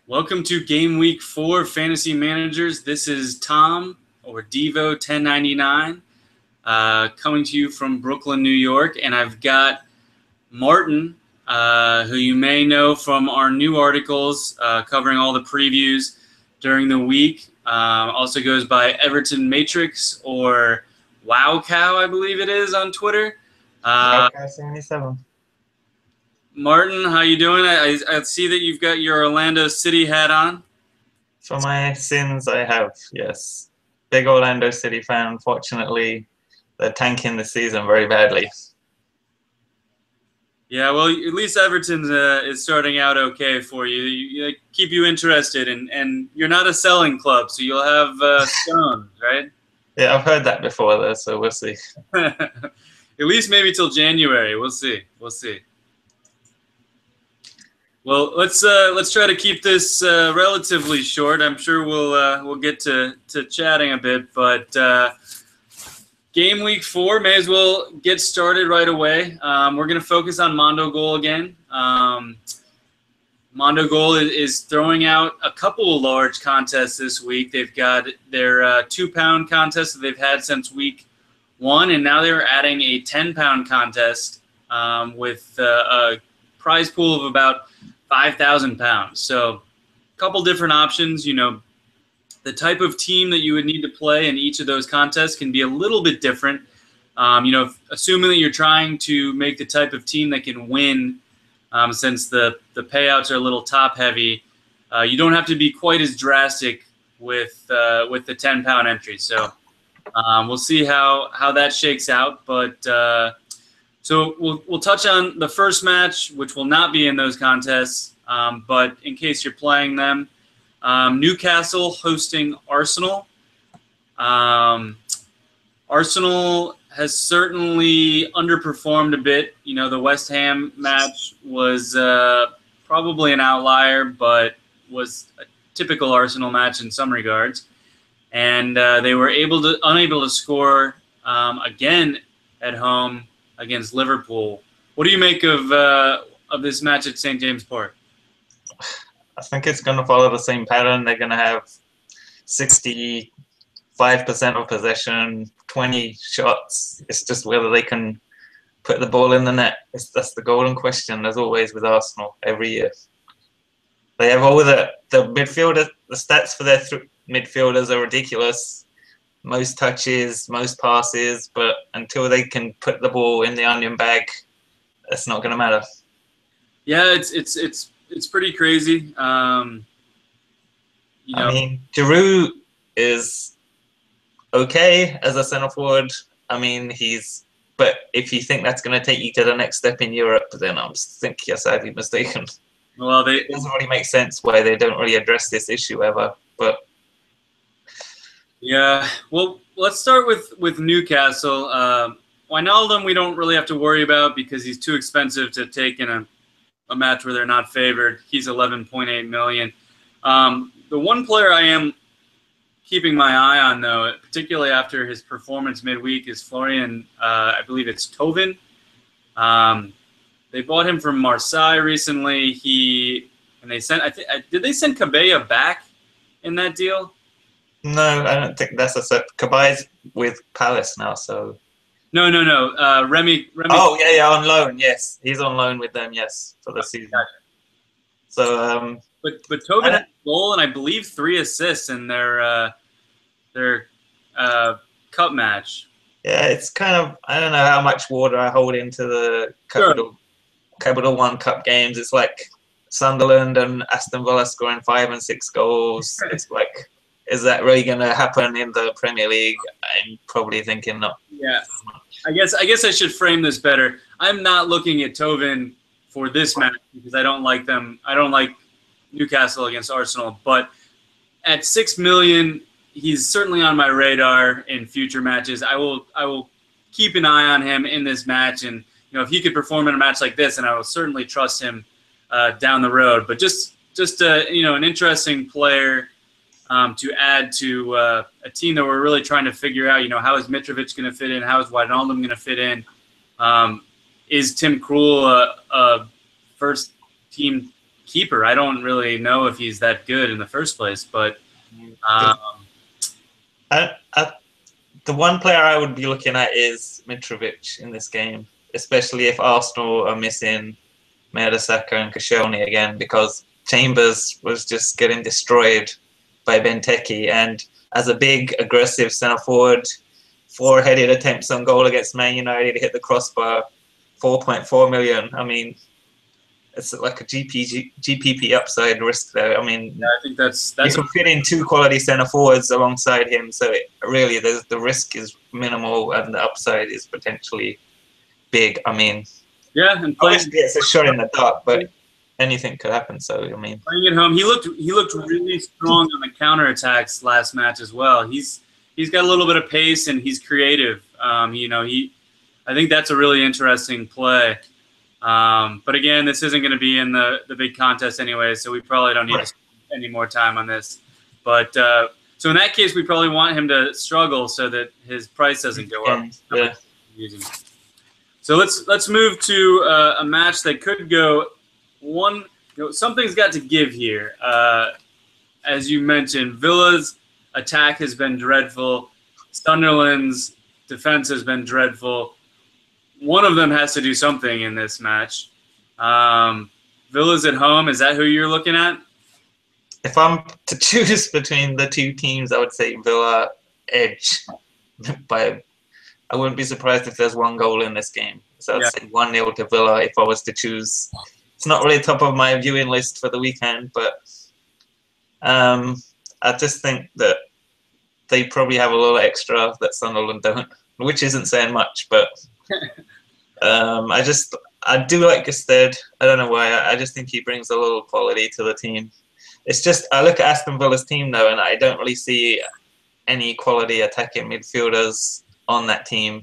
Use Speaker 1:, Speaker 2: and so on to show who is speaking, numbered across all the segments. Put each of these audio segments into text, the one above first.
Speaker 1: Welcome to Game Week 4 Fantasy Managers. This is Tom, or Devo1099, coming to you from Brooklyn, New York. And I've got Martin, who you may know from our new articles covering all the previews during the week. Also goes by EvertonMatrix or WowCow, I believe it is, on Twitter.
Speaker 2: Okay, 77.
Speaker 1: Martin, how you doing? I see that you've got your Orlando City hat on.
Speaker 2: For my sins, I have, yes. Big Orlando City fan. Unfortunately, they're tanking the season very badly.
Speaker 1: Yeah, well, at least Everton is starting out okay for you. They keep you interested, and you're not a selling club, so you'll have stones, right?
Speaker 2: Yeah, I've heard that before, though, so we'll see.
Speaker 1: At least maybe till January. We'll see. We'll see. Well, let's try to keep this relatively short. I'm sure we'll get to chatting a bit, but Game Week 4 may as well get started right away. We're going to focus on Mondogoal again. Mondogoal is throwing out a couple of large contests this week. They've got their 2-pound contest that they've had since week 1, and now they're adding a 10-pound contest with a prize pool of about 5,000 pounds. So a couple different options. You know, the type of team that you would need to play in each of those contests can be a little bit different. You know, assuming that you're trying to make the type of team that can win, since the payouts are a little top heavy, you don't have to be quite as drastic with the 10-pound entry. So we'll see how that shakes out. But so we'll touch on the first match, which will not be in those contests, but in case you're playing them. Newcastle hosting Arsenal. Arsenal has certainly underperformed a bit. You know, the West Ham match was probably an outlier, but was a typical Arsenal match in some regards. And they were unable to score again at home against Liverpool. What do you make of this match at St. James Park?
Speaker 2: I think it's going to follow the same pattern. They're going to have 65% of possession, 20 shots. It's just whether they can put the ball in the net. That's the golden question, as always, with Arsenal every year. They have all the midfielders. The stats for their midfielders are ridiculous. Most touches, most passes, but until they can put the ball in the onion bag, it's not going to matter.
Speaker 1: Yeah, it's pretty crazy. You know,
Speaker 2: I mean, Giroud is okay as a centre forward. I mean, but if you think that's going to take you to the next step in Europe, then I think you're sadly mistaken.
Speaker 1: Well,
Speaker 2: it doesn't really make sense why they don't really address this issue ever. But
Speaker 1: yeah, well, let's start with Newcastle. Wijnaldum we don't really have to worry about because he's too expensive to take in a match where they're not favored. He's 11.8 million. The one player I am keeping my eye on, though, particularly after his performance midweek, is Florian. I believe it's Thauvin. They bought him from Marseille recently. Did they send Cabella back in that deal?
Speaker 2: No, I don't think that's a set. Cabaye's with Palace now, so.
Speaker 1: No. Remy.
Speaker 2: Oh yeah, on loan. Yes, he's on loan with them. Yes, for the season. Gotcha. So,
Speaker 1: but Thauvin had a goal and I believe 3 assists in their cup match.
Speaker 2: Yeah, it's kind of, I don't know how much water I hold into the Capital One Cup games. It's like Sunderland and Aston Villa scoring 5 and 6 goals. It's like, is that really going to happen in the Premier League? I'm probably thinking not.
Speaker 1: Yeah, I guess I should frame this better. I'm not looking at Thauvin for this match because I don't like them. I don't like Newcastle against Arsenal. But at 6 million, he's certainly on my radar in future matches. I will keep an eye on him in this match, and you know, if he could perform in a match like this, and I will certainly trust him down the road. But just you know, an interesting player to add to a team that we're really trying to figure out. You know, how is Mitrovic going to fit in? How is Wijnaldum going to fit in? Is Tim Krul a first team keeper. I don't really know if he's that good in the first place, but
Speaker 2: the one player I would be looking at is Mitrovic in this game, especially if Arsenal are missing Mertesacker and Koscielny again, because Chambers was just getting destroyed by Benteke, and as a big aggressive centre forward, 4 headed attempts on goal against Man United, hit the crossbar, 4.4 million. I mean, it's like a GPP upside risk there. I mean,
Speaker 1: yeah, I think that's
Speaker 2: you can fit in 2 quality centre forwards alongside him, so really the risk is minimal and the upside is potentially big. I mean,
Speaker 1: yeah, and playing,
Speaker 2: obviously it's a shot in the dark, but anything could happen. So I mean,
Speaker 1: playing at home, he looked really strong on the counterattacks last match as well. He's got a little bit of pace and he's creative. You know, I think that's a really interesting play. But again, this isn't going to be in the big contest anyway, so we probably don't need to spend any more time on this. But so in that case, we probably want him to struggle so that his price doesn't go up.
Speaker 2: Yeah.
Speaker 1: So let's move to a match that could go one. You know, something's got to give here. As you mentioned, Villa's attack has been dreadful. Sunderland's defense has been dreadful. One of them has to do something in this match. Villa's at home. Is that who you're looking at?
Speaker 2: If I'm to choose between the 2 teams, I would say Villa edge. I wouldn't be surprised if there's 1 goal in this game. So I'd say 1-0 to Villa if I was to choose. It's not really top of my viewing list for the weekend, but I just think that they probably have a little extra that Sunderland don't, which isn't saying much, but I do like Gusted. I don't know why. I just think he brings a little quality to the team. It's just I look at Aston Villa's team though, and I don't really see any quality attacking midfielders on that team.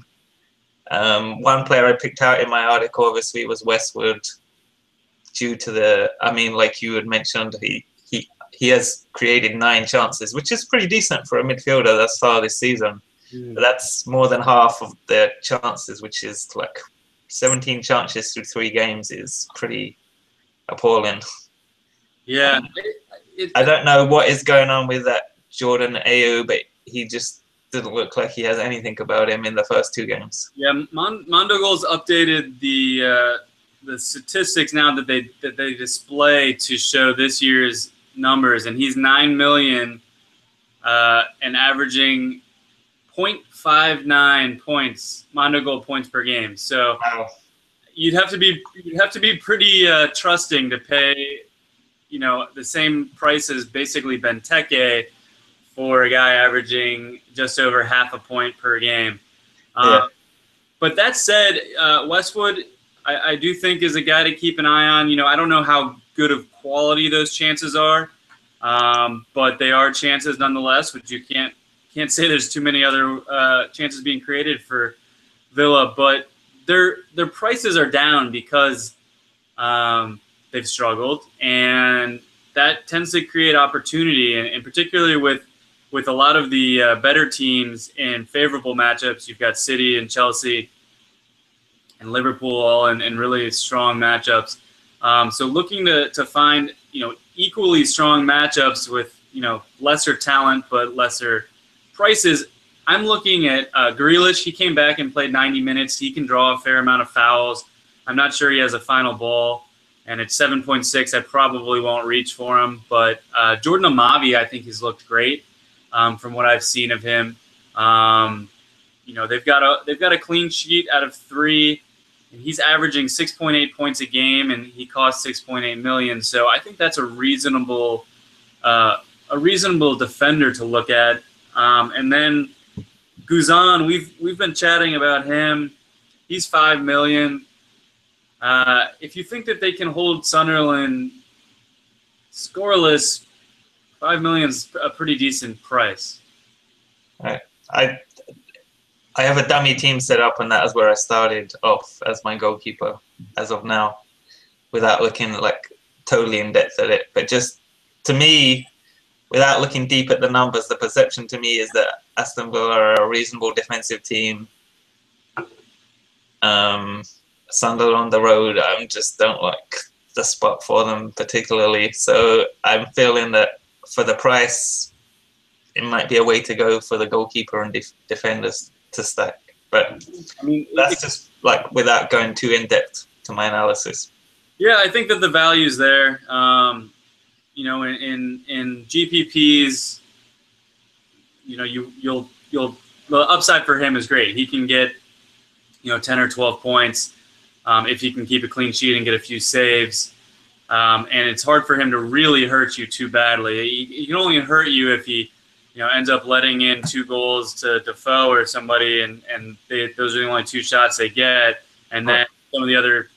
Speaker 2: One player I picked out in my article obviously was Westwood, due to like you had mentioned, he has created 9 chances, which is pretty decent for a midfielder thus far this season. But that's more than half of their chances, which is like 17 chances through 3 games is pretty appalling.
Speaker 1: Yeah.
Speaker 2: I don't know what is going on with that Jordan Ayew, but he just didn't look like he has anything about him in the first 2 games.
Speaker 1: Yeah, Mondogoal's updated the statistics now that they display to show this year's numbers, and he's 9 million and averaging 0.59 points, Mondogoal points per game. So
Speaker 2: wow.
Speaker 1: you'd have to be pretty trusting to pay, you know, the same price as basically Benteke for a guy averaging just over half a point per game. But that said, Westwood, I do think is a guy to keep an eye on. You know, I don't know how good of quality those chances are, but they are chances nonetheless, which you can't say there's too many other chances being created for Villa. But their prices are down because they've struggled, and that tends to create opportunity, and particularly with a lot of the better teams in favorable matchups. You've got City and Chelsea and Liverpool all in really strong matchups. So looking to find, you know, equally strong matchups with, you know, lesser talent but lesser prices. I'm looking at Grealish. He came back and played 90 minutes. He can draw a fair amount of fouls. I'm not sure he has a final ball. And at 7.6, I probably won't reach for him. But Jordan Amavi, I think he's looked great from what I've seen of him. You know, they've got a clean sheet out of 3, and he's averaging 6.8 points a game, and he costs 6.8 million. So I think that's a reasonable defender to look at. And then Guzan, we've been chatting about him. He's 5 million. If you think that they can hold Sunderland scoreless, 5 million is a pretty decent price.
Speaker 2: I have a dummy team set up, and that is where I started off as my goalkeeper as of now, without looking like totally in depth at it. But just to me, without looking deep at the numbers, the perception to me is that Aston Villa are a reasonable defensive team. Sunderland on the road, I just don't like the spot for them particularly. So I'm feeling that for the price, it might be a way to go for the goalkeeper and defenders to stack. But
Speaker 1: I mean,
Speaker 2: that's just like without going too in depth to my analysis.
Speaker 1: Yeah, I think that the value's there. You know, in GPPs, you know, you'll the upside for him is great. He can get, you know, 10 or 12 points if he can keep a clean sheet and get a few saves. And it's hard for him to really hurt you too badly. He can only hurt you if he, you know, ends up letting in 2 goals to Defoe or somebody, and those are the only 2 shots they get, and then some of the other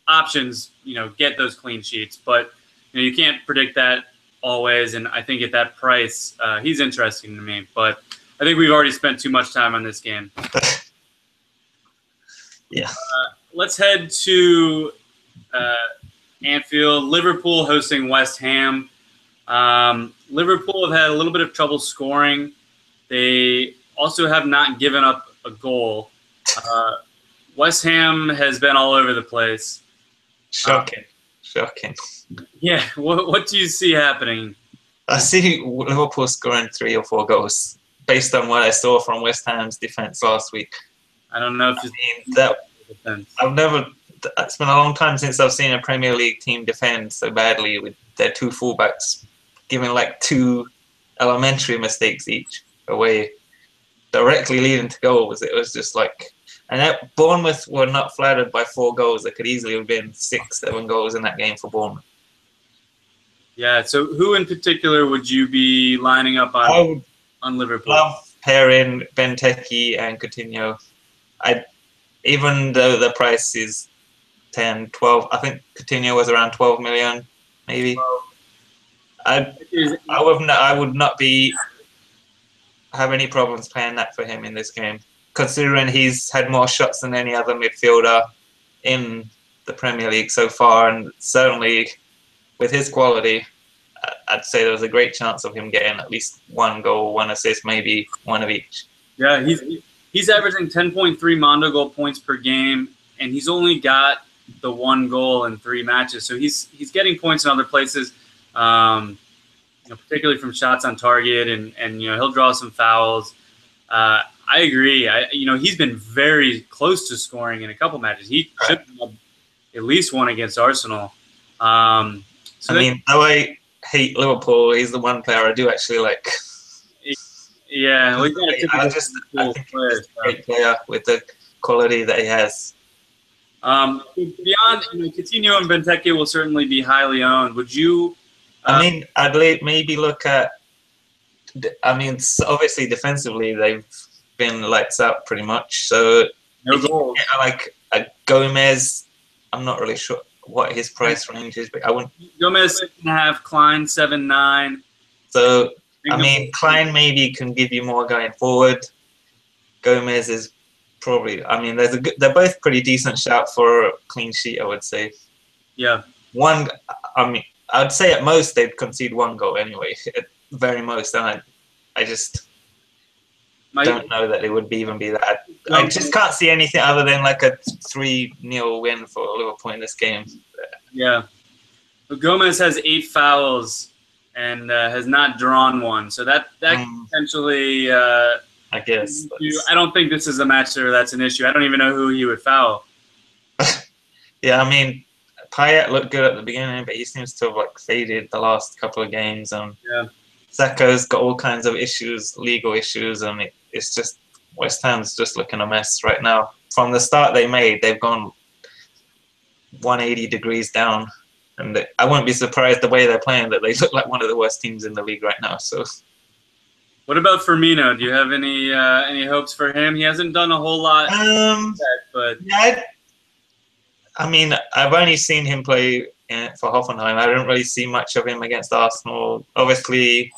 Speaker 1: options, you know, get those clean sheets. But you know, you can't predict that always, and I think at that price, he's interesting to me. But I think we've already spent too much time on this game.
Speaker 2: Yeah.
Speaker 1: Let's head to Anfield. Liverpool hosting West Ham. Liverpool have had a little bit of trouble scoring. They also have not given up a goal. West Ham has been all over the place.
Speaker 2: Shocking.
Speaker 1: Yeah, what do you see happening?
Speaker 2: I see Liverpool scoring 3 or 4 goals based on what I saw from West Ham's defense last week.
Speaker 1: I don't know if
Speaker 2: it's been a long time since I've seen a Premier League team defend so badly with their 2 fullbacks giving like 2 elementary mistakes each away, directly leading to goals. It was just like, and that Bournemouth were not flattered by 4 goals. There could easily have been 6, 7 goals in that game for Bournemouth.
Speaker 1: Yeah. So, who in particular would you be lining up on Liverpool?
Speaker 2: I love pairing Benteke and Coutinho. Even though the price is 10, 12, I think Coutinho was around 12 million, maybe. I would not have any problems playing that for him in this game, considering he's had more shots than any other midfielder in the Premier League so far, and certainly with his quality, I'd say there's a great chance of him getting at least 1 goal, 1 assist, maybe 1 of each.
Speaker 1: Yeah, he's averaging 10.3 Mondogoal points per game, and he's only got the 1 goal in 3 matches. So he's getting points in other places, you know, particularly from shots on target, and you know, he'll draw some fouls. I agree. You know, he's been very close to scoring in a couple matches. He should have at least 1 against Arsenal.
Speaker 2: So though I hate Liverpool, he's the one player I do actually like.
Speaker 1: Yeah,
Speaker 2: I think he's a great player with the quality that he has.
Speaker 1: Beyond, you know, Coutinho and Benteke will certainly be highly owned. Would you?
Speaker 2: I'd maybe look at. Obviously defensively they've been lights out pretty much. So
Speaker 1: no goals.
Speaker 2: Like a Gomez, I'm not really sure what his price range is, but I wouldn't.
Speaker 1: Gomez 6.5, Klein 7.9.
Speaker 2: So Klein maybe can give you more going forward. Gomez is probably. They're both pretty decent shout for a clean sheet, I would say.
Speaker 1: Yeah.
Speaker 2: I'd say at most they'd concede 1 goal anyway. At very most, and I just don't know that it would even be that. I just can't see anything other than like a 3-0 win for Liverpool in this game.
Speaker 1: Yeah. But Gomez has 8 fouls and has not drawn 1. So that potentially.
Speaker 2: I guess.
Speaker 1: I don't think this is a match where that's an issue. I don't even know who he would foul.
Speaker 2: Yeah, Payet looked good at the beginning, but he seems to have faded the last couple of games.
Speaker 1: Yeah.
Speaker 2: Saka's got all kinds of issues, legal issues, and it's just West Ham's just looking a mess right now. From the start they've gone 180 degrees down, and I wouldn't be surprised the way they're playing that they look like one of the worst teams in the league right now. So,
Speaker 1: what about Firmino? Do you have any hopes for him? He hasn't done a whole lot, but
Speaker 2: yeah, I've only seen him play for Hoffenheim. I didn't really see much of him against Arsenal. Obviously,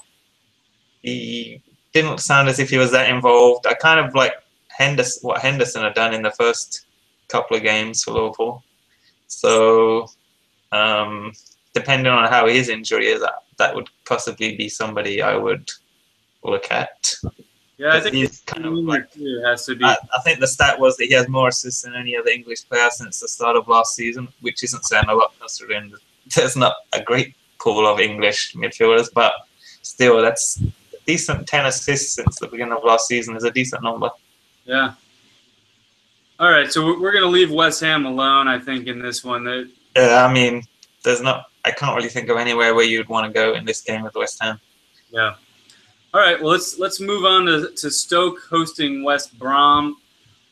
Speaker 2: he didn't sound as if he was that involved. I kind of like what Henderson had done in the first couple of games for Liverpool. So, depending on how his injury is, that would possibly be somebody I would look at.
Speaker 1: Yeah, I think
Speaker 2: he's kind of like,
Speaker 1: it has to be.
Speaker 2: I think the stat was that he has more assists than any other English player since the start of last season, which isn't saying a lot considering there's not a great pool of English midfielders, but still, that's a decent 10 assists since the beginning of last season is a decent number.
Speaker 1: Yeah. All right, so we're going to leave West Ham alone, I think, in this one.
Speaker 2: Yeah, I mean, I can't really think of anywhere where you'd want to go in this game with West Ham.
Speaker 1: Yeah. All right, well, let's move on to Stoke hosting West Brom.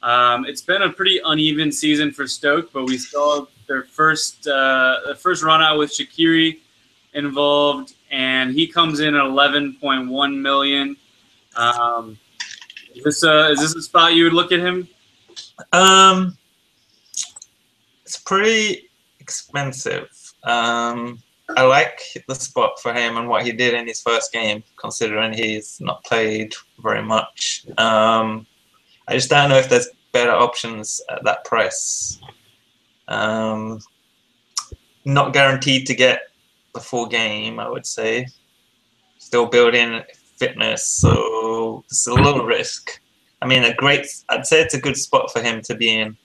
Speaker 1: It's been a pretty uneven season for Stoke, but we saw their first run out with Shaqiri involved, and he comes in at 11.1 million. Is this a spot you would look at him?
Speaker 2: It's pretty expensive. I like the spot for him and what he did in his first game, considering he's not played very much. I just don't know if there's better options at that price. Not guaranteed to get the full game, I would say. Still building fitness, so it's a little risk. I mean, I'd say it's a good spot for him to be in.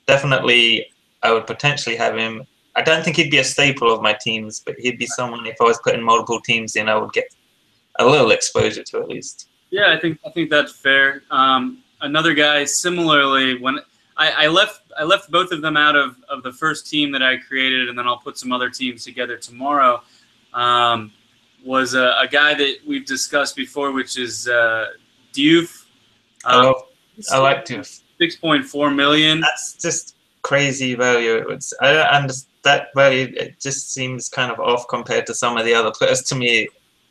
Speaker 2: Definitely, I would potentially have him. I don't think he'd be a staple of my teams, but he'd be someone, if I was putting multiple teams in, I would get a little exposure to at least.
Speaker 1: Yeah, I think that's fair. Another guy, similarly, when I left both of them out of the first team that I created, and then I'll put some other teams together tomorrow, was a guy that we've discussed before, which is Diouf.
Speaker 2: I like Diouf.
Speaker 1: 6.4 million.
Speaker 2: That's just crazy value. I don't understand that value. It just seems kind of off compared to some of the other players to me.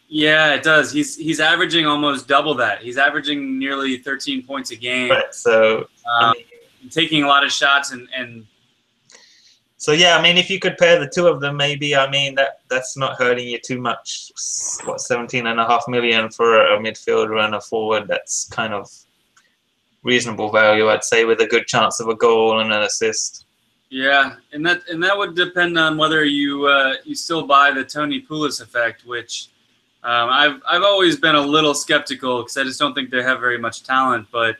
Speaker 1: Yeah, it does. He's averaging almost double that. He's averaging nearly 13 points a game.
Speaker 2: Right. So I mean,
Speaker 1: taking a lot of shots and.
Speaker 2: So yeah, I mean, if you could pair the two of them, maybe. I mean, that's not hurting you too much. What, 17.5 million for a midfielder and a forward? That's kind of reasonable value, I'd say, with a good chance of a goal and an assist.
Speaker 1: Yeah, and that would depend on whether you still buy the Tony Pulis effect, which I've always been a little skeptical because I just don't think they have very much talent. But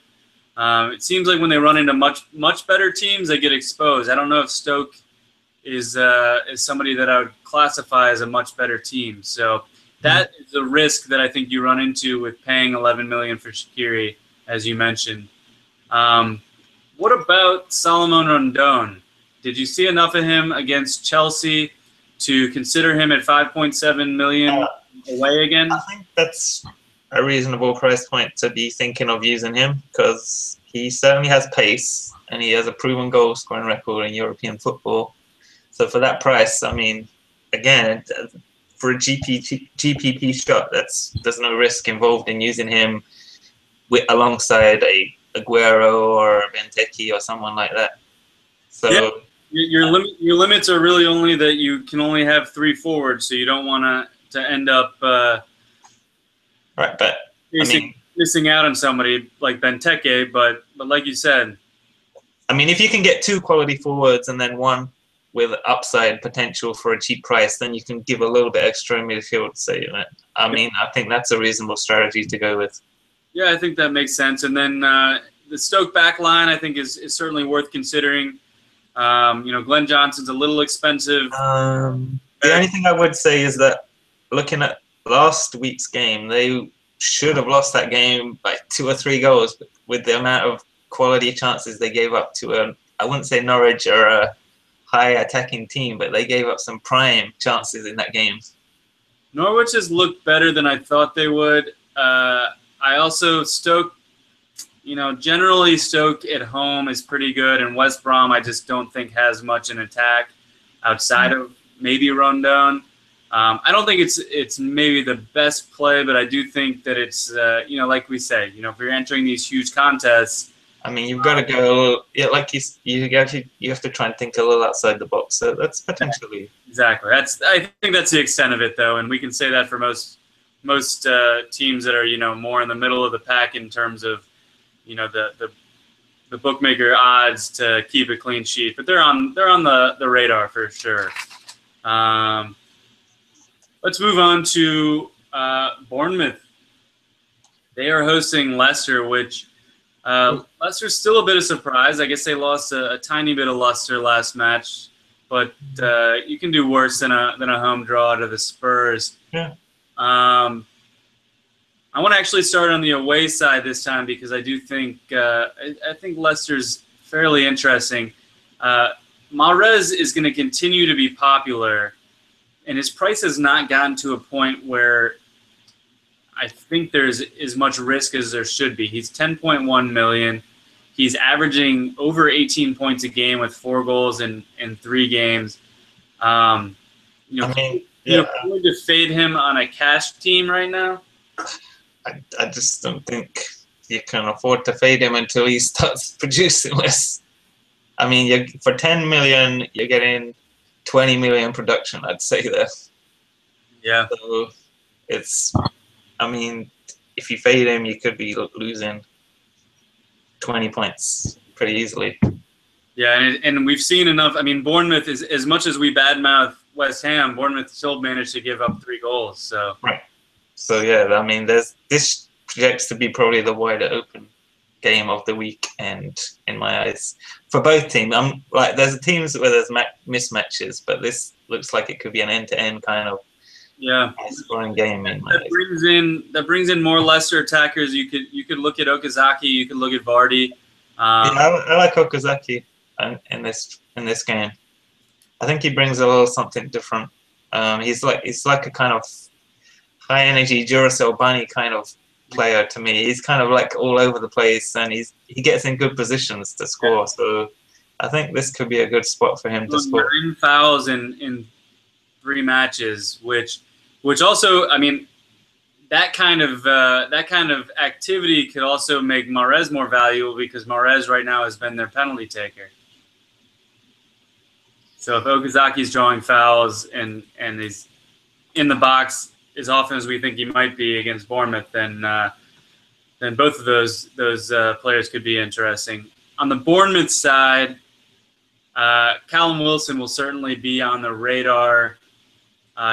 Speaker 1: it seems like when they run into much better teams, they get exposed. I don't know if Stoke is somebody that I would classify as a much better team. So that is a risk that I think you run into with paying 11 million for Shaqiri, as you mentioned. What about Salomon Rondon? Did you see enough of him against Chelsea to consider him at 5.7 million away again?
Speaker 2: I think that's a reasonable price point to be thinking of using him because he certainly has pace and he has a proven goal scoring record in European football. So for that price, I mean, again, for a GPP shot, there's no risk involved in using him alongside a Aguero or Benteke or someone like that. So
Speaker 1: yeah. Your limits are really only that you can only have 3 forwards, so you don't want to end up
Speaker 2: right. But
Speaker 1: missing out on somebody like Benteke. But like you said,
Speaker 2: I mean, if you can get 2 quality forwards and then one with upside potential for a cheap price, then you can give a little bit extra in midfield. So I mean, I think that's a reasonable strategy to go with.
Speaker 1: Yeah, I think that makes sense. And then the Stoke back line, I think, is certainly worth considering. Glenn Johnson's a little expensive.
Speaker 2: The only thing I would say is that looking at last week's game, they should have lost that game by 2 or 3 goals with the amount of quality chances they gave up to I wouldn't say Norwich or a high attacking team, but they gave up some prime chances in that game.
Speaker 1: Norwich has looked better than I thought they would. I also Stoke, generally Stoke at home is pretty good, and West Brom I just don't think has much in attack outside of maybe Rondon. I don't think it's maybe the best play, but I do think that it's like we say, if you're entering these huge contests.
Speaker 2: I mean, you've got to go, like you have to try and think a little outside the box. So that's potentially
Speaker 1: exactly. I think that's the extent of it, though, and we can say that for most teams that are more in the middle of the pack in terms of the bookmaker odds to keep a clean sheet, but they're on the radar for sure. Let's move on to Bournemouth. They are hosting Leicester, which Leicester's still a bit of surprise. I guess they lost a tiny bit of luster last match, but you can do worse than a home draw to the Spurs.
Speaker 2: Yeah.
Speaker 1: I want to actually start on the away side this time because I do think I think Leicester's fairly interesting. Mahrez is going to continue to be popular, and his price has not gotten to a point where I think there's as much risk as there should be. He's 10.1 million. He's averaging over 18 points a game with 4 goals in 3 games. Going to fade him on a cash team right now?
Speaker 2: I just don't think you can afford to fade him until he starts producing less. I mean, for 10 million, you're getting 20 million production, I'd say there.
Speaker 1: Yeah.
Speaker 2: So it's, I mean, if you fade him, you could be losing 20 points pretty easily.
Speaker 1: Yeah, and we've seen enough. I mean, Bournemouth is, as much as we badmouth West Ham, Bournemouth still managed to give up 3 goals. So
Speaker 2: right. So yeah, I mean, this projects to be probably the wider open game of the weekend in my eyes for both teams. There's teams where there's mismatches, but this looks like it could be an end-to-end kind of scoring game.
Speaker 1: That brings in more Leicester attackers. You could look at Okazaki. You could look at Vardy.
Speaker 2: I like Okazaki in this game. I think he brings a little something different. He's like a kind of high energy Duracell Bunny kind of player to me. He's kind of like all over the place, and he gets in good positions to score. So I think this could be a good spot for him to score.
Speaker 1: 9 fouls in 3 matches, which also, I mean, that kind of activity could also make Mahrez more valuable because Mahrez right now has been their penalty taker. So if Okazaki's drawing fouls and is in the box as often as we think he might be against Bournemouth, then both of those players could be interesting. On the Bournemouth side, Callum Wilson will certainly be on the radar.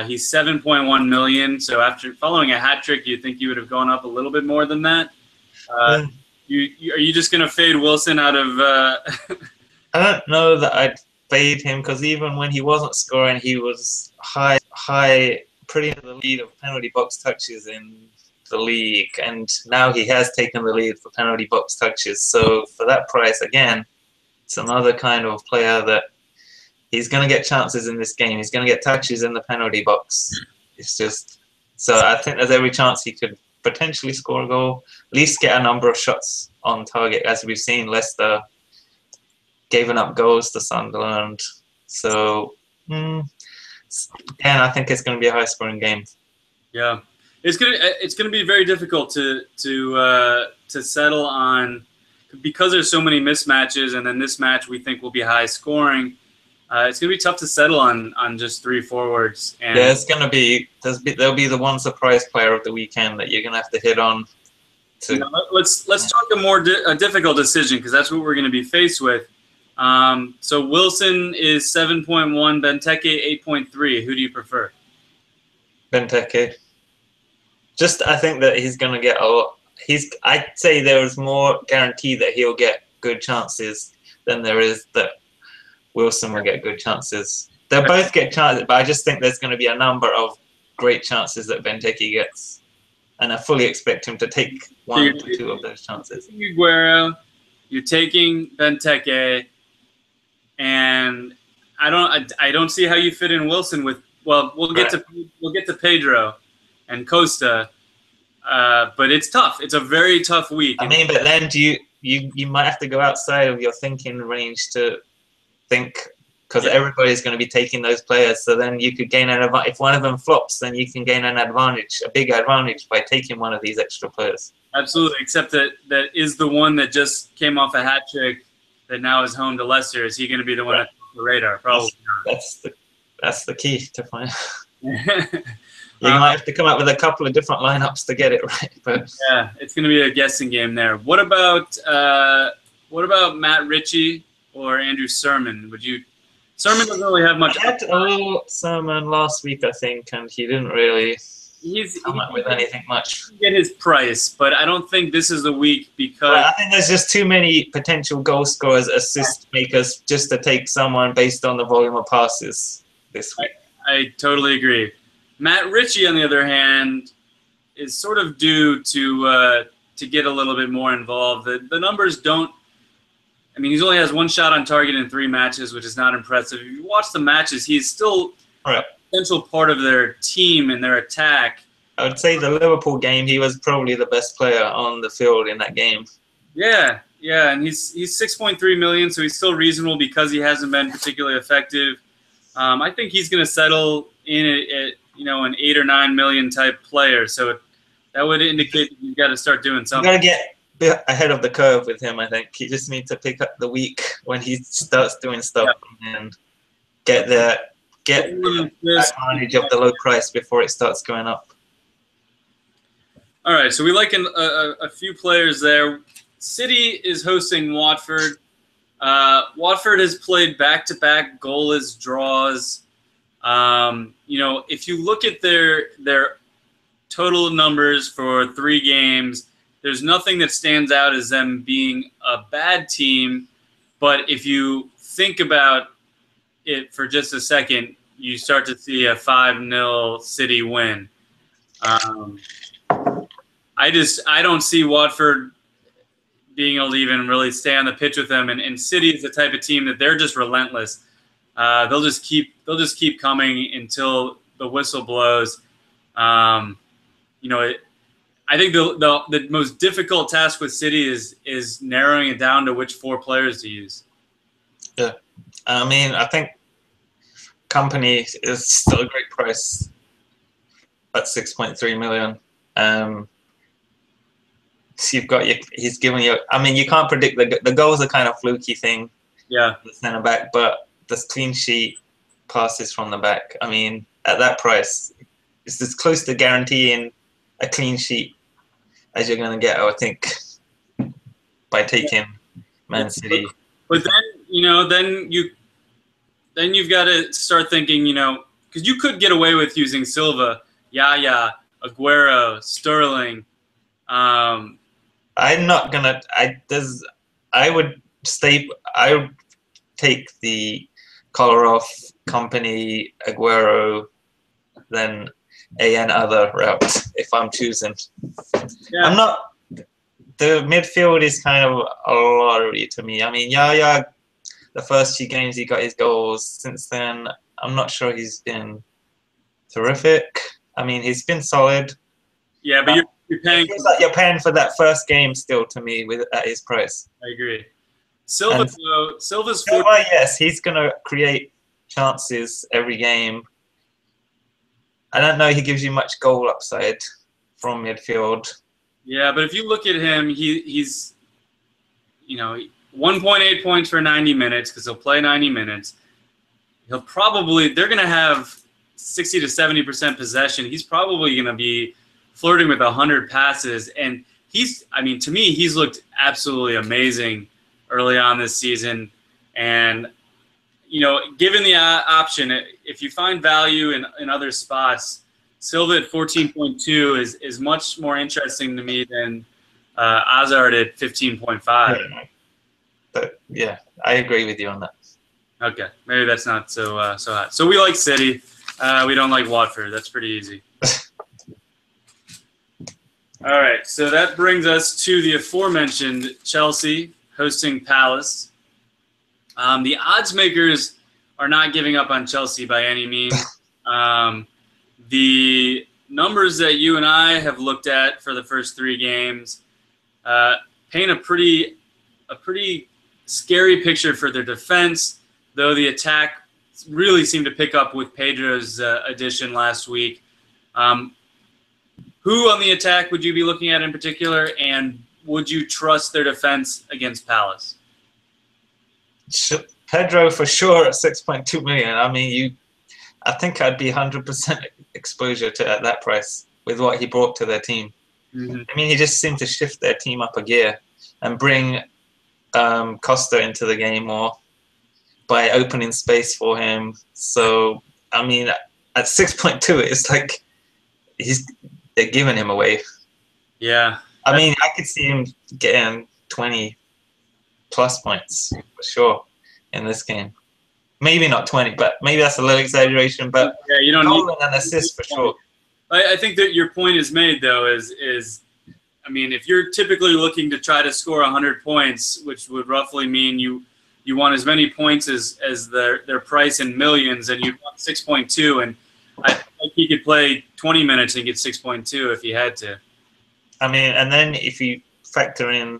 Speaker 1: He's 7.1 million. So after following a hat trick, you'd think he would have gone up a little bit more than that. Are you just going to fade Wilson out of?
Speaker 2: I don't know that I'd fade him because even when he wasn't scoring, he was high, pretty in the lead of penalty box touches in the league, and now he has taken the lead for penalty box touches. So for that price, again, it's another kind of player that he's going to get chances in this game. He's going to get touches in the penalty box. It's just, so I think there's every chance he could potentially score a goal, at least get a number of shots on target. As we've seen, Leicester giving up goals to Sunderland. So, and I think it's going to be a high-scoring game.
Speaker 1: Yeah, it's gonna be very difficult to settle on because there's so many mismatches, and then this match we think will be high-scoring. It's gonna be tough to settle on just 3 forwards. And
Speaker 2: yeah, it's gonna be there'll be the one surprise player of the weekend that you're gonna have to hit on.
Speaker 1: Let's talk a difficult decision because that's what we're gonna be faced with. So Wilson is 7.1, Benteke 8.3. Who do you prefer?
Speaker 2: Benteke. Just, I think that he's going to get a lot. I'd say there's more guarantee that he'll get good chances than there is that Wilson will get good chances. They'll both get chances, but I just think there's going to be a number of great chances that Benteke gets. And I fully expect him to take 1 to 2 of those chances.
Speaker 1: Aguero, you're taking Benteke. And I don't see how you fit in Wilson with. Well, we'll get to Pedro and Costa, but it's tough. It's a very tough week.
Speaker 2: I mean, but then you might have to go outside of your thinking range to think because everybody's going to be taking those players. So then you could gain an advantage. If one of them flops, then you can gain an advantage, a big advantage by taking one of these extra players.
Speaker 1: Absolutely, except that is the one that just came off a hat trick. That now is home to Leicester. Is he going to be the one that's on the radar? Probably not.
Speaker 2: That's the key to find. You might have to come up with a couple of different lineups to get it right. But
Speaker 1: yeah, it's going to be a guessing game there. What about Matt Ritchie or Andrew Sermon? Sermon doesn't really have much.
Speaker 2: I had a little Sermon last week, I think, and he didn't really come up with anything much.
Speaker 1: Get his price, but I don't think this is the week because
Speaker 2: I think there's just too many potential goal scorers, assist makers, just to take someone based on the volume of passes this week.
Speaker 1: I totally agree. Matt Ritchie, on the other hand, is sort of due to get a little bit more involved. The numbers don't. I mean, he only has 1 shot on target in 3 matches, which is not impressive. If you watch the matches, he's still a essential part of their team and their attack.
Speaker 2: I would say the Liverpool game, he was probably the best player on the field in that game.
Speaker 1: Yeah, and he's 6.3 million, so he's still reasonable because he hasn't been particularly effective. I think he's going to settle in at an 8 or 9 million type player. So that would indicate that you've got to start doing something.
Speaker 2: You got to get ahead of the curve with him. I think he just needs to pick up the week when he starts doing stuff and get advantage of the low price before it starts going up.
Speaker 1: All right, so we like a few players there. City is hosting Watford. Watford has played back-to-back goalless draws. If you look at their total numbers for 3 games, there's nothing that stands out as them being a bad team. But if you think about it for just a second, you start to see a 5-0 City win. I don't see Watford being able to even really stay on the pitch with them. And City is the type of team that they're just relentless. They'll just keep coming until the whistle blows. I think the most difficult task with City is narrowing it down to which 4 players to use.
Speaker 2: Yeah, I mean, I think Company is still a great price at 6.3 million. So he's giving you. I mean, you can't predict the goals are kind of fluky thing.
Speaker 1: Yeah,
Speaker 2: the centre back, but the clean sheet passes from the back. I mean, at that price, it's as close to guaranteeing a clean sheet as you're going to get, I would think, by taking Man City.
Speaker 1: But then you've got to start thinking, because you could get away with using Silva, Yaya, Aguero, Sterling.
Speaker 2: I'm not gonna. I would take the Kolarov, Company, Aguero, then other route if I'm choosing. Yeah. I'm not. The midfield is kind of a lottery to me. I mean, Yaya, the first 2 games he got his goals. Since then, I'm not sure he's been terrific. I mean, he's been solid.
Speaker 1: Yeah, but you're paying.
Speaker 2: It feels like you're paying for that first game still to me at his price.
Speaker 1: I agree. Silva's
Speaker 2: yes, he's gonna create chances every game. I don't know he gives you much goal upside from midfield.
Speaker 1: Yeah, but if you look at him, he's 1.8 points for 90 minutes because he'll play 90 minutes. They're going to have 60 to 70% possession. He's probably going to be flirting with 100 passes. And to me, he's looked absolutely amazing early on this season. And, given the option, if you find value in other spots, Silva at 14.2 is much more interesting to me than Hazard at 15.5.
Speaker 2: But yeah, I agree with you on that.
Speaker 1: Okay, maybe that's not so hot. So we like City. We don't like Watford. That's pretty easy. All right, so that brings us to the aforementioned Chelsea hosting Palace. The odds makers are not giving up on Chelsea by any means. The numbers that you and I have looked at for the first 3 games paint a pretty scary picture for their defense, though the attack really seemed to pick up with Pedro's addition last week. Who on the attack would you be looking at in particular, and would you trust their defense against Palace?
Speaker 2: Pedro for sure at 6.2 million. I mean, I think I'd be 100% exposure to at that price with what he brought to their team. Mm-hmm. I mean, he just seemed to shift their team up a gear and bring Costa into the game more by opening space for him. So, I mean, at 6.2, it's like they're giving him away.
Speaker 1: Yeah.
Speaker 2: I mean, I could see him getting 20+ points for sure in this game. Maybe not 20, but maybe that's a little exaggeration. But
Speaker 1: yeah, you don't
Speaker 2: goal
Speaker 1: need
Speaker 2: and an assist for sure.
Speaker 1: I think that your point is made, though, is I mean, if you're typically looking to try to score 100 points, which would roughly mean you want as many points as their price in millions, and you want 6.2, and I think he could play 20 minutes and get 6.2 if he had to.
Speaker 2: I mean, and then if you factor in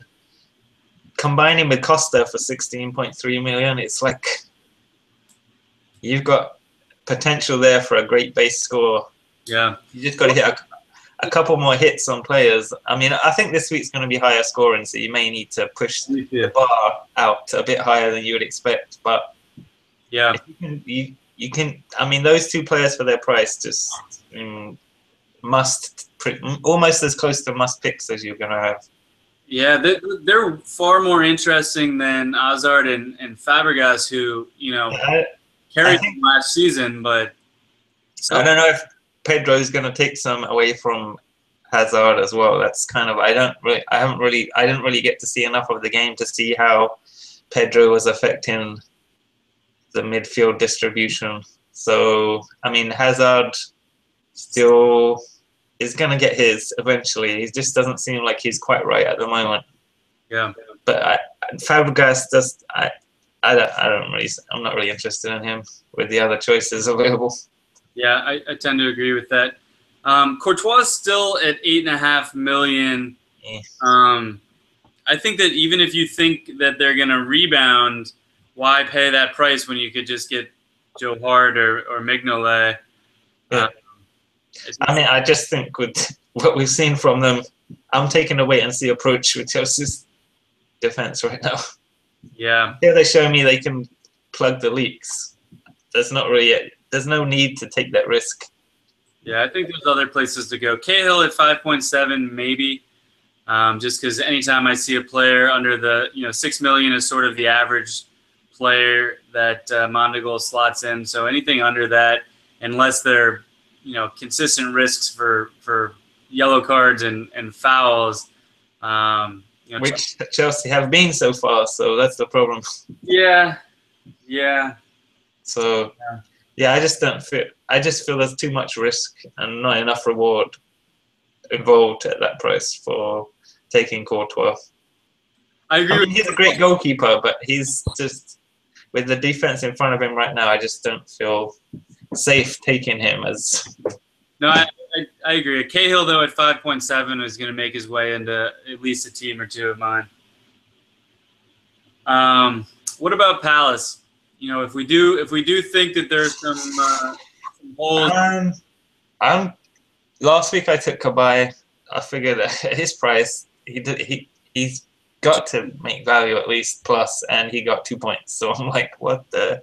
Speaker 2: combining with Costa for 16.3 million, it's like you've got potential there for a great base score.
Speaker 1: Yeah.
Speaker 2: You just got to hit a couple more hits on players. I mean, I think this week's going to be higher scoring, so you may need to push the bar out a bit higher than you would expect. But
Speaker 1: yeah,
Speaker 2: you can. I mean, those two players for their price just almost as close to must picks as you're going to have.
Speaker 1: Yeah, they're far more interesting than Hazard and Fabregas, who carried them last season. But
Speaker 2: I don't know if Pedro is going to take some away from Hazard as well. That's kind of I didn't really get to see enough of the game to see how Pedro was affecting the midfield distribution. So I mean, Hazard still is going to get his eventually. He just doesn't seem like he's quite right at the moment.
Speaker 1: Yeah,
Speaker 2: but Fabregas just I'm not really interested in him with the other choices available.
Speaker 1: Yeah, I tend to agree with that. Courtois is still at 8.5 million. I think that even if you think that they're going to rebound, why pay that price when you could just get Joe Hart or Mignolet?
Speaker 2: Yeah. I mean, I just think with what we've seen from them, I'm taking a wait-and-see approach with Chelsea's defense right now.
Speaker 1: Yeah.
Speaker 2: Here they show me they can plug the leaks. There's no need to take that risk.
Speaker 1: Yeah, I think there's other places to go. Cahill at 5.7, maybe. Just because anytime I see a player under the 6 million is sort of the average player that Mondogoal slots in. So anything under that, unless they're consistent risks for yellow cards and fouls.
Speaker 2: Which Chelsea have been so far, so that's the problem.
Speaker 1: Yeah.
Speaker 2: So, yeah, I just feel there's too much risk and not enough reward involved at that price for taking Courtois.
Speaker 1: I agree.
Speaker 2: He's a great goalkeeper, but he's just with the defense in front of him right now. I just don't feel safe taking him as.
Speaker 1: No, I agree. Cahill though at 5.7 is going to make his way into at least a team or two of mine. What about Palace? If we do think that there's some holes.
Speaker 2: Last week I took Kabay. I figured at his price he's got to make value at least plus, and he got 2 points. So I'm like, what the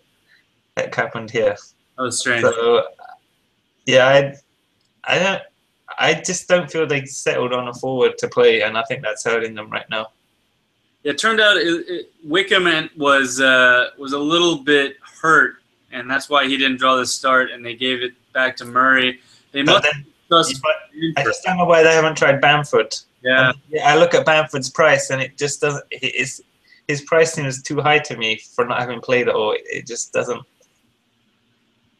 Speaker 2: heck happened here?
Speaker 1: That was strange.
Speaker 2: So yeah, I just don't feel they settled on a forward to play, and I think that's hurting them right now.
Speaker 1: It turned out Wickham was a little bit hurt, and that's why he didn't draw the start, and they gave it back to Murray. They must
Speaker 2: I just don't know why they haven't tried Bamford.
Speaker 1: Yeah.
Speaker 2: I look at Bamford's price, and it just doesn't. His pricing is too high to me for not having played at all. It just doesn't.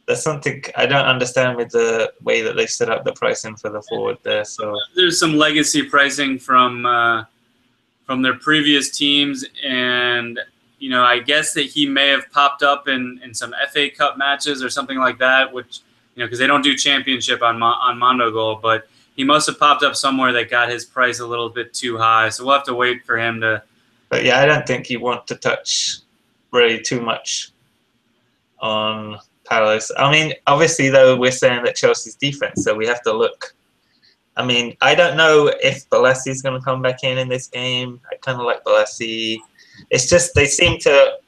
Speaker 2: There's something I don't understand with the way that they set up the pricing for the forward there. So
Speaker 1: there's some legacy pricing from their previous teams, and I guess that he may have popped up in some FA Cup matches or something like that, which because they don't do championship on Mondogoal, but he must have popped up somewhere that got his price a little bit too high. So we'll have to wait for him to.
Speaker 2: But yeah, I don't think you want to touch really too much on Palace. I mean, obviously though, we're saying that Chelsea's defense, so we have to look. I mean, I don't know if Bolasie going to come back in this game. I kind of like Bolasie. It's just they seem to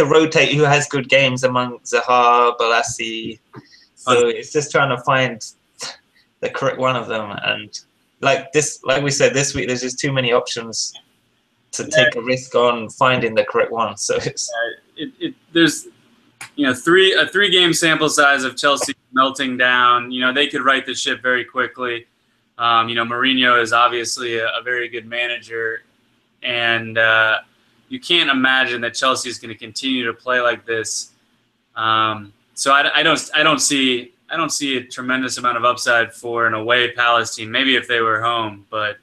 Speaker 2: rotate who has good games among Zaha, Bolasie. So it's just trying to find the correct one of them. And like we said, this week there's just too many options to take a risk on finding the correct one. So it's
Speaker 1: there's a 3-game sample size of Chelsea melting down, they could right the ship very quickly. Mourinho is obviously a very good manager, and you can't imagine that Chelsea is going to continue to play like this. So I don't see a tremendous amount of upside for an away Palace team. Maybe if they were home, but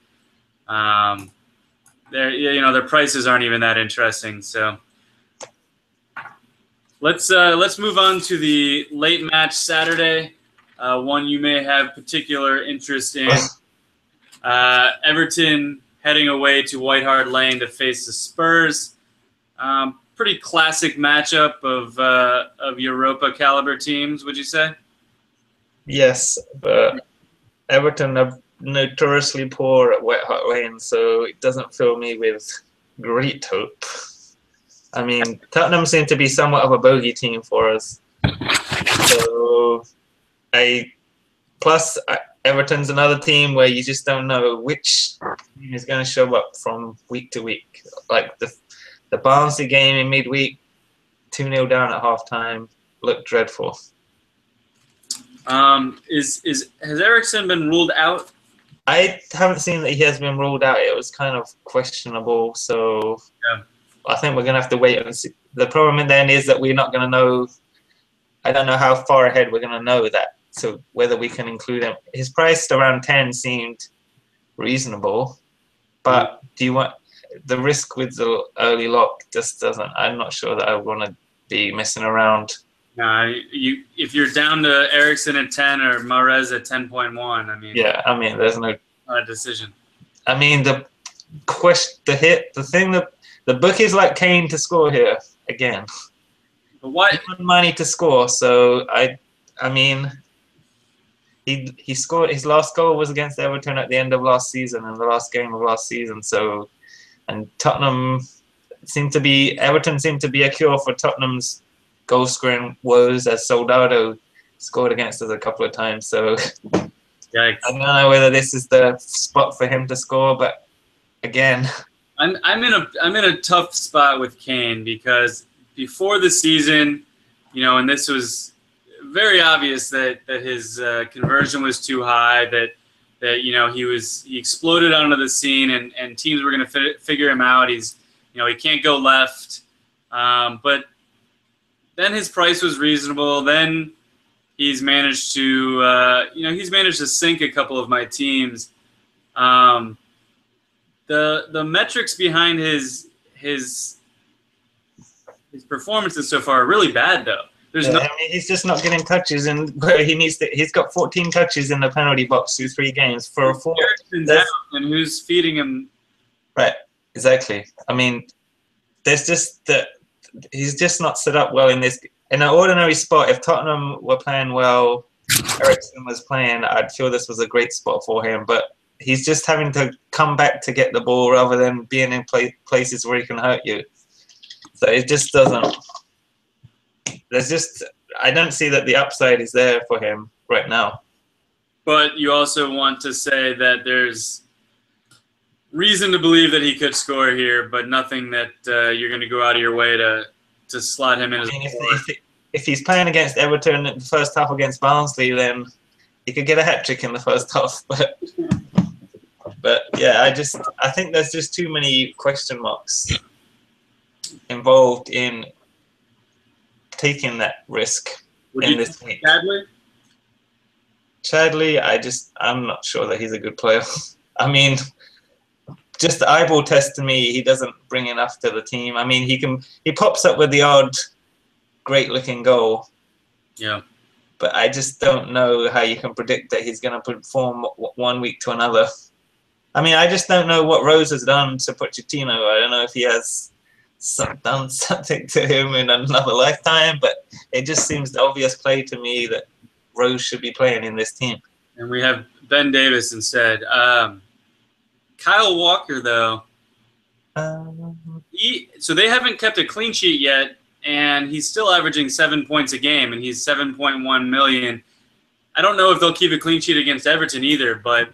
Speaker 1: their prices aren't even that interesting. So let's move on to the late match Saturday. One you may have particular interest in. Everton heading away to White Hart Lane to face the Spurs. Pretty classic matchup of Europa caliber teams, would you say?
Speaker 2: Yes, but Everton are notoriously poor at White Hart Lane, so it doesn't fill me with great hope. I mean, Tottenham seem to be somewhat of a bogey team for us. So, Everton's another team where you just don't know which team is going to show up from week to week. Like the Barnsley game in midweek, 2-0 down at halftime, looked dreadful.
Speaker 1: Has Eriksen been ruled out?
Speaker 2: I haven't seen that he has been ruled out. It was kind of questionable, so yeah. I think we're going to have to wait and see. The problem then is that we're not going to know. I don't know how far ahead we're going to know that. So whether we can include him. His price around 10 seemed reasonable, but do you want the risk with the early lock? Just doesn't. I'm not sure that I want to be messing around.
Speaker 1: No, if you're down to Eriksen at 10 or Mahrez at 10.1, I mean.
Speaker 2: Yeah, I mean, there's no
Speaker 1: decision.
Speaker 2: I mean, the thing that the bookies like Kane to score here again.
Speaker 1: But why?
Speaker 2: He won money to score, so I mean. He scored his last goal was against Everton at the end of last season in the last game of last season. So, and Everton seemed to be a cure for Tottenham's goal scoring woes, as Soldado scored against us a couple of times. So,
Speaker 1: yikes.
Speaker 2: I don't know whether this is the spot for him to score, but again,
Speaker 1: I'm in a tough spot with Kane because before the season, and this was very obvious that his conversion was too high, that he exploded onto the scene, and teams were going to figure him out. He can't go left, but then his price was reasonable. Then he's managed to sink a couple of my teams. The metrics behind his performances so far are really bad, though.
Speaker 2: I mean, he's just not getting touches, and where he needs to. He's got 14 touches in the penalty box through 3 games for a 4.
Speaker 1: And who's feeding him?
Speaker 2: Right, exactly. I mean, there's just that he's just not set up well in this. In an ordinary spot, if Tottenham were playing well, Eriksen was playing, I'd feel this was a great spot for him. But he's just having to come back to get the ball rather than being in places where he can hurt you. So it just doesn't. I don't see that the upside is there for him right now.
Speaker 1: But you also want to say that there's reason to believe that he could score here, but nothing that you're going to go out of your way to slot him in as
Speaker 2: if he's playing against Everton in the first half against Barnsley, then he could get a hat-trick in the first half. But yeah, I think there's just too many question marks involved in taking that risk in this week. Chadley, I'm not sure that he's a good player. I mean, just the eyeball test to me, he doesn't bring enough to the team. I mean, he pops up with the odd great-looking goal.
Speaker 1: Yeah.
Speaker 2: But I just don't know how you can predict that he's going to perform one week to another. I mean, I just don't know what Rose has done to Pochettino. I don't know if he has done something to him in another lifetime, but it just seems the obvious play to me that Rose should be playing in this team.
Speaker 1: And we have Ben Davis instead. Kyle Walker, though, so they haven't kept a clean sheet yet, and he's still averaging 7 points a game, and he's 7.1 million. I don't know if they'll keep a clean sheet against Everton either, but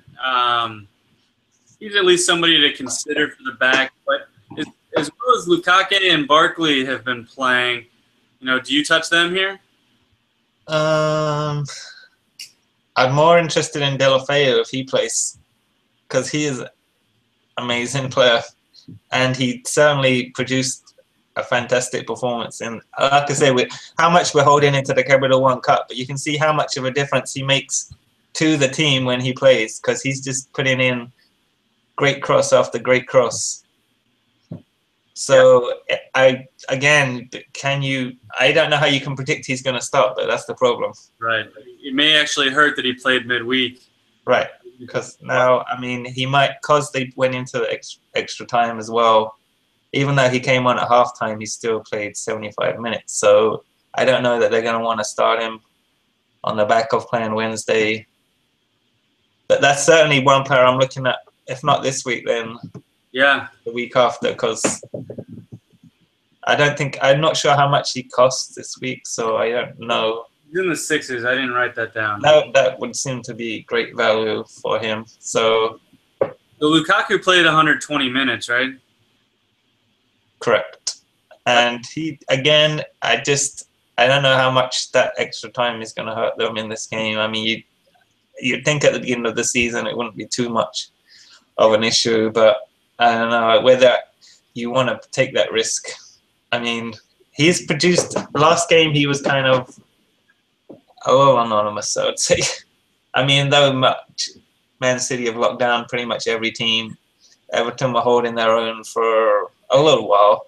Speaker 1: he's at least somebody to consider for the back. But as well as Lukaku and Barkley have been playing, Do you touch them here?
Speaker 2: I'm more interested in Delafeu if he plays, because he is an amazing player, and he certainly produced a fantastic performance. And like I say, how much we're holding into the Capital One Cup, but you can see how much of a difference he makes to the team when he plays, because he's just putting in great cross after great cross. So I don't know how you can predict he's going to start, but that's the problem.
Speaker 1: Right. It may actually hurt that he played midweek.
Speaker 2: Right. Because now, I mean, he might, because they went into extra time as well. Even though he came on at halftime, he still played 75 minutes. So I don't know that they're going to want to start him on the back of playing Wednesday. But that's certainly one player I'm looking at. If not this week, then the week after, because I'm not sure how much he costs this week, so I don't know.
Speaker 1: He's in the sixes. I didn't write that down.
Speaker 2: That would seem to be great value for him. So
Speaker 1: Lukaku played 120 minutes, right?
Speaker 2: Correct. And he, again, I don't know how much that extra time is going to hurt them in this game. I mean, you'd think at the beginning of the season it wouldn't be too much of an issue, but I don't know whether you want to take that risk. I mean, he's produced, last game he was kind of a little anonymous, I would say. I mean, though Man City have locked down pretty much every team, Everton were holding their own for a little while,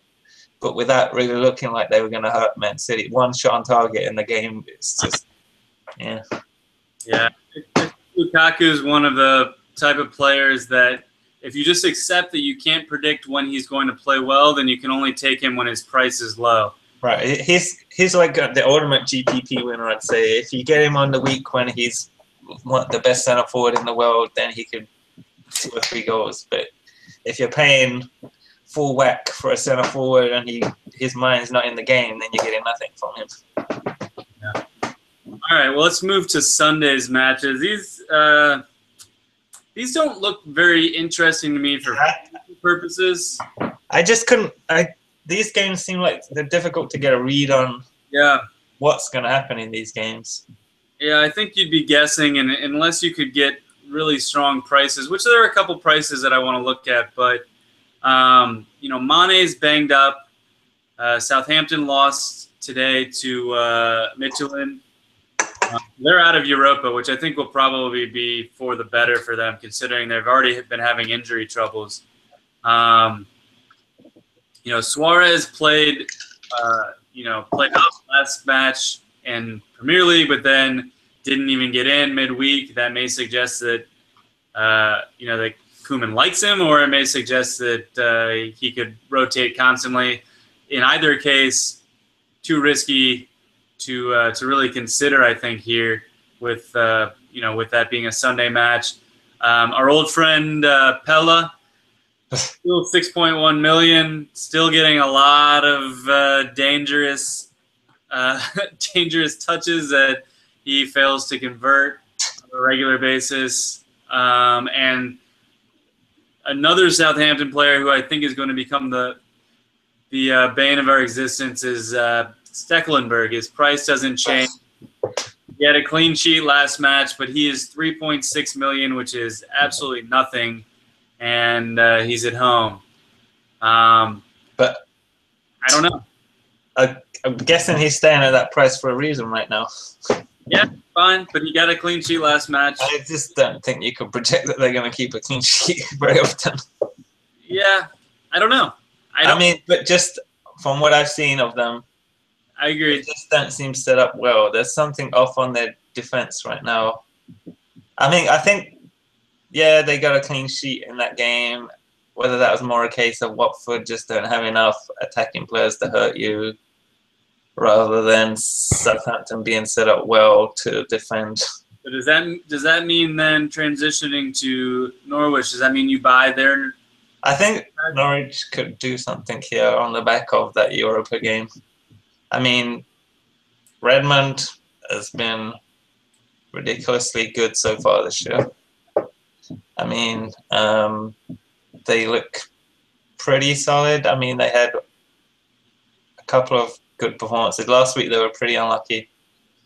Speaker 2: but without really looking like they were going to hurt Man City. One shot on target in the game, it's just, yeah.
Speaker 1: Yeah. Lukaku is one of the type of players that if you just accept that you can't predict when he's going to play well, then you can only take him when his price is low.
Speaker 2: Right. He's like the ultimate GPP winner, I'd say. If you get him on the week when he's the best centre forward in the world, then he could 2 or 3 goals. But if you're paying full whack for a centre forward and his mind's not in the game, then you're getting nothing from him.
Speaker 1: Yeah. All right. Well, let's move to Sunday's matches. These don't look very interesting to me for purposes.
Speaker 2: I just couldn't. These games seem like they're difficult to get a read on.
Speaker 1: Yeah.
Speaker 2: What's going to happen in these games?
Speaker 1: Yeah, I think you'd be guessing, and unless you could get really strong prices, which there are a couple prices that I want to look at, but Mane's banged up. Southampton lost today to Midtjylland. They're out of Europa, which I think will probably be for the better for them, considering they've already been having injury troubles. Suarez played out last match in Premier League, but then didn't even get in midweek. That may suggest that that Koeman likes him, or it may suggest that he could rotate constantly. In either case, too risky to really consider, I think, here with that being a Sunday match. Our old friend Pella, still 6.1 million, still getting a lot of dangerous touches that he fails to convert on a regular basis. And another Southampton player who I think is going to become the bane of our existence is Stekelenburg. His price doesn't change. He had a clean sheet last match, but he is 3.6 million, which is absolutely nothing, and he's at home.
Speaker 2: But
Speaker 1: I don't know.
Speaker 2: I'm guessing he's staying at that price for a reason right now.
Speaker 1: Yeah, fine, but he got a clean sheet last match.
Speaker 2: I just don't think you can project that they're going to keep a clean sheet very often.
Speaker 1: Yeah, I don't know.
Speaker 2: I mean, but just from what I've seen of them,
Speaker 1: I agree.
Speaker 2: They just don't seem set up well. There's something off on their defense right now. I think, they got a clean sheet in that game. Whether that was more a case of Watford just don't have enough attacking players to hurt you, rather than Southampton being set up well to defend.
Speaker 1: So does that mean then transitioning to Norwich? Does that mean you buy their?
Speaker 2: I think Norwich could do something here on the back of that Europa game. I mean, Redmond has been ridiculously good so far this year. I mean, they look pretty solid. I mean, they had a couple of good performances. Last week they were pretty unlucky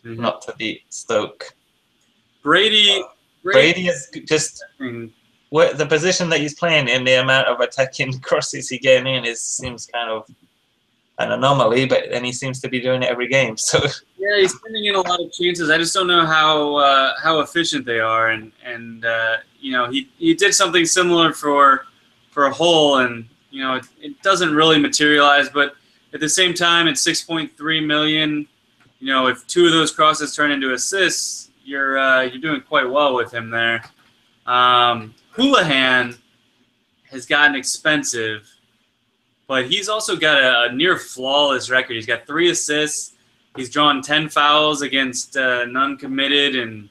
Speaker 2: not to beat Stoke.
Speaker 1: Brady
Speaker 2: is just the position that he's playing in, the amount of attacking crosses he's getting in seems kind of an anomaly, but then he seems to be doing it every game. So
Speaker 1: yeah, he's sending in a lot of chances. I just don't know how efficient they are, and you know, he did something similar for Hull, and you know, it doesn't really materialize, but at the same time, at 6.3 million, you know, if 2 of those crosses turn into assists, you're doing quite well with him there. Houlihan has gotten expensive, but he's also got a near flawless record. He's got 3 assists. He's drawn 10 fouls against none committed, and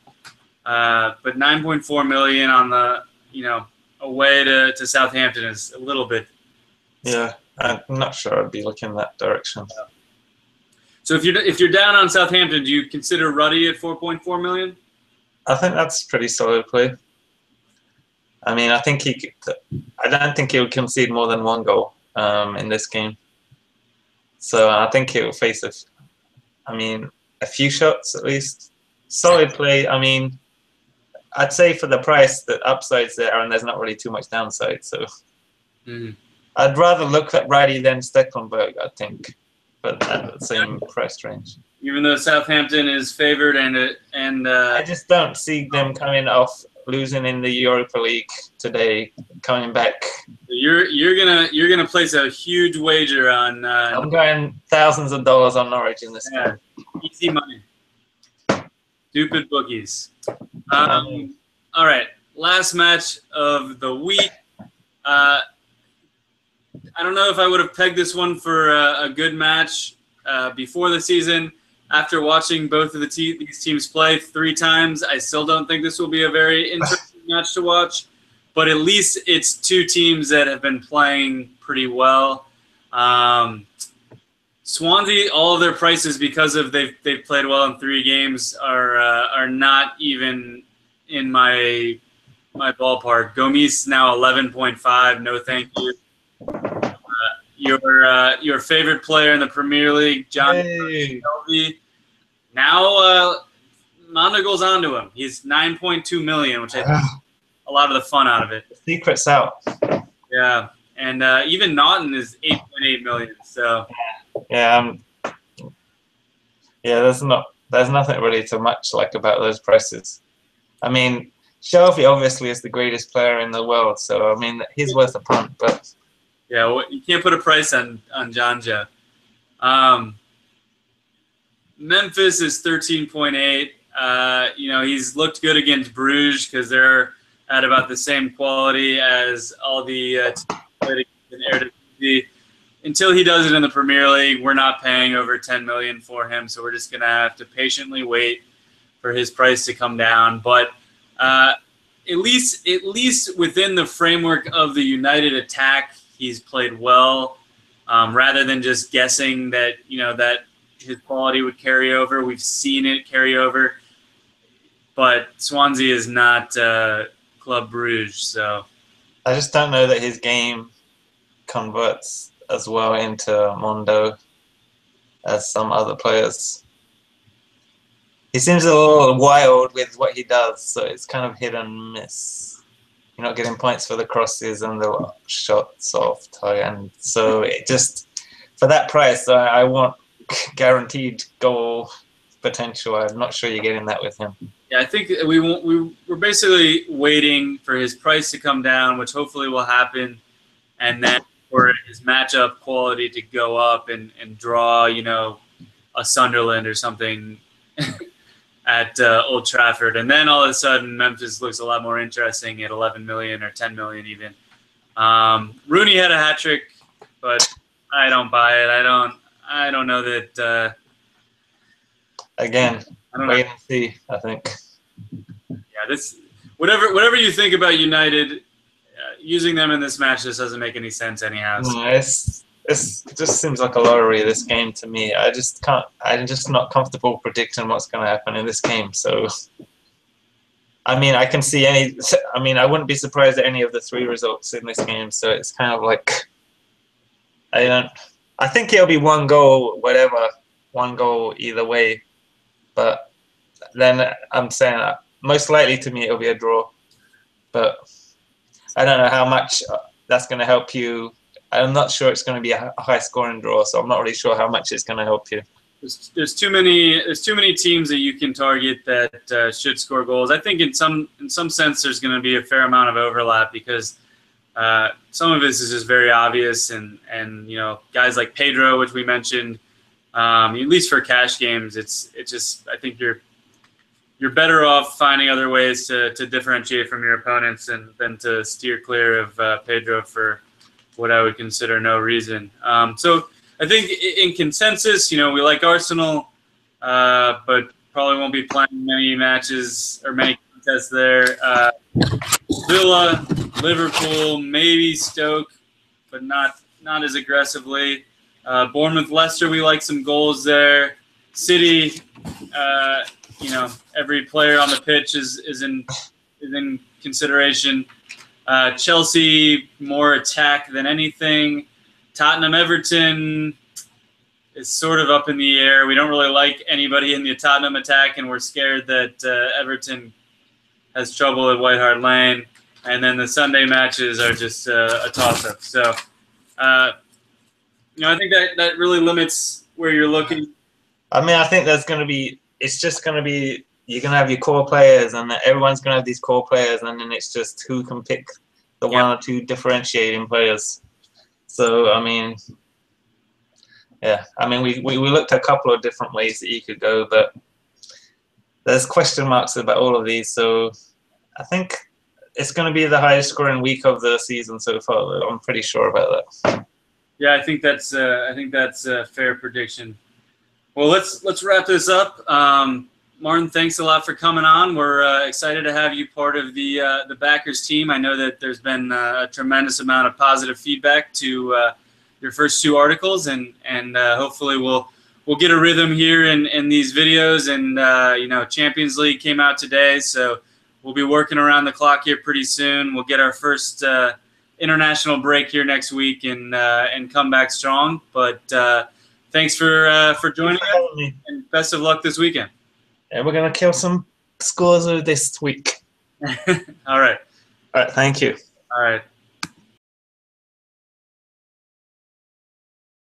Speaker 1: but 9.4 million on the, you know, away to Southampton is a little bit.
Speaker 2: Yeah, I'm not sure I'd be looking that direction.
Speaker 1: So if you're down on Southampton, do you consider Ruddy at 4.4 million?
Speaker 2: I think that's pretty solid play. I mean, I don't think he'll concede more than 1 goal in this game. So I think he'll face a few shots at least. Solid play. I mean, I'd say for the price, the upside's there, and there's not really too much downside. So I'd rather look at Righty than Stecklenburg, I think, but at the same price range.
Speaker 1: Even though Southampton is favored, and
Speaker 2: I just don't see them coming off losing in the Europa League today, coming back.
Speaker 1: You're gonna place a huge wager on.
Speaker 2: I'm going thousands of dollars on Norwich in this game.
Speaker 1: Easy money. Stupid bookies. All right, last match of the week. I don't know if I would have pegged this one for a good match before the season. After watching both of these teams play 3 times, I still don't think this will be a very interesting match to watch. But at least it's 2 teams that have been playing pretty well. Swansea, all of their prices, because of they've played well in 3 games, are not even in my ballpark. Gomis now 11.5. No, thank you. Your favorite player in the Premier League, John Shelby. Now Mondogoal's onto him. He's 9.2 million, which I think is a lot of the fun out of it.
Speaker 2: The secret's out.
Speaker 1: Yeah, and even Naughton is 8.8 million. So
Speaker 2: yeah, there's nothing really to much like about those prices. I mean, Shelby obviously is the greatest player in the world, so I mean he's worth a punt, but.
Speaker 1: Yeah, well, you can't put a price on Janja. Memphis is 13.8. You know, he's looked good against Bruges because they're at about the same quality as all the teams in Eredivisie. Until he does it in the Premier League, we're not paying over 10 million for him, so we're just gonna have to patiently wait for his price to come down. But at least within the framework of the United attack, he's played well, rather than just guessing that, you know, that his quality would carry over. We've seen it carry over, but Swansea is not Club Bruges, so
Speaker 2: I just don't know that his game converts as well into Mondo as some other players. He seems a little wild with what he does, so it's kind of hit and miss. You're not getting points for the crosses and the shots off target, and so it just, for that price, I want guaranteed goal potential. I'm not sure you're getting that with him.
Speaker 1: Yeah, I think we're basically waiting for his price to come down, which hopefully will happen, and then for his matchup quality to go up and draw, you know, a Sunderland or something at Old Trafford, and then all of a sudden Memphis looks a lot more interesting at 11 million or 10 million even. Rooney had a hat trick, but I don't buy it. I don't know that.
Speaker 2: Again, wait and see. I think.
Speaker 1: Yeah, this whatever you think about United, using them in this match just doesn't make any sense anyhow.
Speaker 2: It just seems like a lottery, this game, to me. I'm just not comfortable predicting what's going to happen in this game. So, I mean, I wouldn't be surprised at any of the 3 results in this game. So it's kind of like, I think it'll be one goal, whatever, one goal either way. But then I'm saying most likely to me it'll be a draw. But I don't know how much that's going to help you. I'm not sure it's going to be a high scoring draw, so I'm not really sure how much it's going to help you.
Speaker 1: There's too many teams that you can target that should score goals. I think in some sense there's going to be a fair amount of overlap because some of this is just very obvious, and guys like Pedro, which we mentioned, at least for cash games, it's just I think you're better off finding other ways to differentiate from your opponents than to steer clear of Pedro for what I would consider no reason. So I think in consensus, we like Arsenal, but probably won't be playing many matches or many contests there. Villa, Liverpool, maybe Stoke, but not as aggressively. Bournemouth, Leicester, we like some goals there. City, every player on the pitch is in consideration. Chelsea, more attack than anything. Tottenham, Everton is sort of up in the air. We don't really like anybody in the Tottenham attack, and we're scared that Everton has trouble at White Hart Lane. And then the Sunday matches are just a toss-up. So, I think that really limits where you're looking.
Speaker 2: I mean, I think there's going to be – it's just going to be – you're going to have your core players, and everyone's going to have these core players, and then it's just who can pick the one or two differentiating players. So, I mean, yeah. I mean, we looked at a couple of different ways that you could go, but there's question marks about all of these. So, I think it's going to be the highest scoring week of the season so far, though. I'm pretty sure about that.
Speaker 1: Yeah, I think that's a fair prediction. Well, let's wrap this up. Martin, thanks a lot for coming on. We're excited to have you part of the backers team. I know that there's been a tremendous amount of positive feedback to your first two articles, and hopefully we'll get a rhythm here in these videos. And Champions League came out today, so we'll be working around the clock here pretty soon. We'll get our first international break here next week and come back strong. But thanks for joining us, and best of luck this weekend.
Speaker 2: And we're going to kill some scores this week.
Speaker 1: All right.
Speaker 2: All right. Thank you.
Speaker 1: All right.